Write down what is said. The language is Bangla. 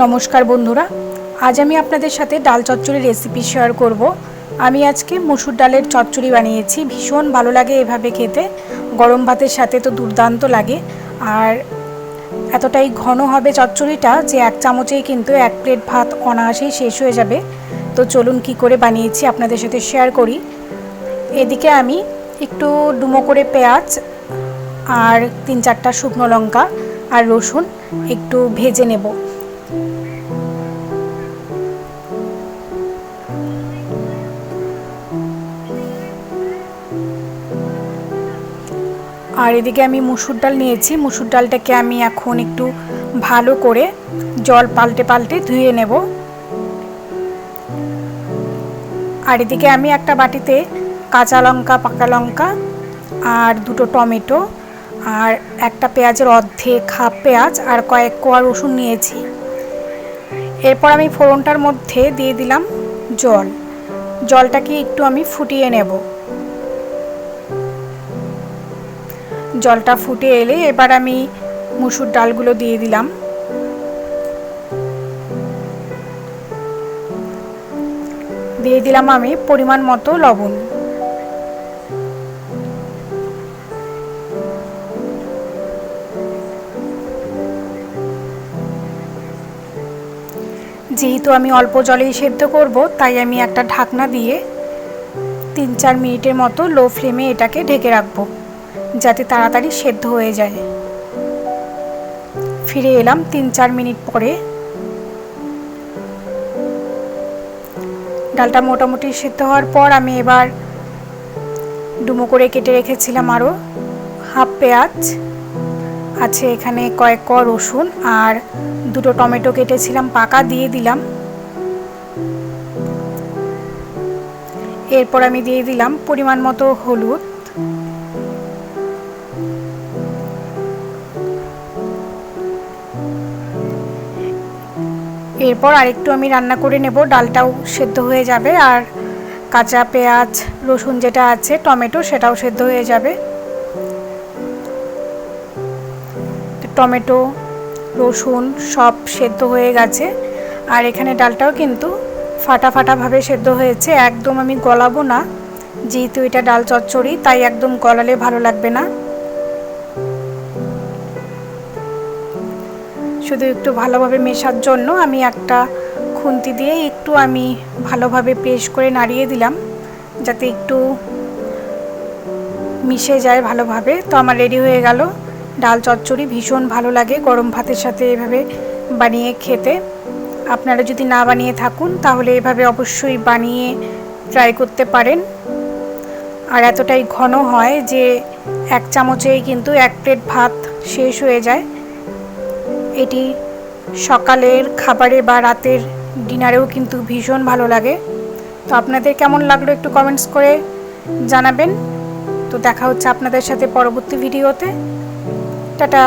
নমস্কার বন্ধুরা, আজ আমি আপনাদের সাথে ডাল চচ্চড়ি রেসিপি শেয়ার করব। আমি আজকে মসুর ডালের চচ্চড়ি বানিয়েছি। ভীষণ ভালো লাগে এভাবে খেতে, গরম ভাতের সাথে তো দুর্দান্ত লাগে। আর এতটাই ঘন হবে চচ্চড়িটা যে এক চামচেই কিন্তু এক প্লেট ভাত অনায়াসেই শেষ হয়ে যাবে। তো চলুন কি করে বানিয়েছি আপনাদের সাথে শেয়ার করি। এদিকে আমি একটু ডুমো করে পেঁয়াজ আর 3-4টা শুকনো লঙ্কা আর রসুন একটু ভেজে নেব। আর এদিকে আমি মুসুর ডাল নিয়েছি। মুসুর ডালটাকে আমি এখন একটু ভালো করে জল পাল্টে পাল্টে ধুয়ে নেব। আর এদিকে আমি একটা বাটিতে কাঁচা লঙ্কা, পাকা লঙ্কা আর 2টো টমেটো আর একটা পেঁয়াজের অর্ধেক হাফ পেঁয়াজ আর কয়েক কোয়া রসুন নিয়েছি। এরপর আমি ফোড়নটার মধ্যে দিয়ে দিলাম জল। জলটাকে একটু আমি ফুটিয়ে নেব। জলটা ফুটে এলে এবার আমি মুসুর ডালগুলো দিয়ে দিলাম। দিয়ে দিলাম আমি পরিমাণ মতো লবণ। যেহেতু আমি অল্প জলেই সেদ্ধ করব, তাই আমি একটা ঢাকনা দিয়ে 3-4 মিনিটের মতো লো ফ্লেমে এটাকে ঢেকে রাখবো, যাতে তাড়াতাড়ি সেদ্ধ হয়ে যায়। ফিরে এলাম 3-4 মিনিট পরে। ডালটা মোটামুটি সেদ্ধ হওয়ার পর আমি এবার ডুমো করে কেটে রেখেছিলাম আরও হাফ পেঁয়াজ আছে, এখানে কয়েক কোয়া রসুন আর 2টো টমেটো কেটেছিলাম পাকা দিয়ে দিলাম। এরপর আমি দিয়ে দিলাম পরিমাণ মতো হলুদ, এরপর আরেকটু আমি রান্না করে নেব। ডালটাও সেদ্ধ হয়ে যাবে আর কাঁচা পেঁয়াজ রসুন যেটা আছে, টমেটো সেটাও সেদ্ধ হয়ে যাবে। টমেটো রসুন সব সেদ্ধ হয়ে গেছে আর এখানে ডালটাও কিন্তু ফাটা ফাটাভাবে সেদ্ধ হয়েছে। একদম আমি গলাবো না, যেহেতু এটা ডাল চচ্চড়ি, তাই একদম গলালে ভালো লাগবে না। শুধু একটু ভালোভাবে মেশার জন্য আমি একটা খুন্তি দিয়ে একটু আমি ভালোভাবে পেস্ট করে নাড়িয়ে দিলাম, যাতে একটু মিশে যায় ভালোভাবে। তো আমার রেডি হয়ে গেল ডাল চচ্চড়ি। ভীষণ ভালো লাগে গরম ভাতের সাথে এভাবে বানিয়ে খেতে। আপনারা যদি না বানিয়ে থাকুন তাহলে এভাবে অবশ্যই বানিয়ে ট্রাই করতে পারেন। আর এতটাই ঘন হয় যে এক চামচেই কিন্তু এক প্লেট ভাত শেষ হয়ে যায়। এটি সকালের খাবারে বা রাতের ডিনারেও কিন্তু ভীষণ ভালো লাগে। তো আপনাদের কেমন লাগলো একটু কমেন্টস করে জানাবেন। তো দেখা হচ্ছে আপনাদের সাথে পরবর্তী ভিডিওতে। টাটা।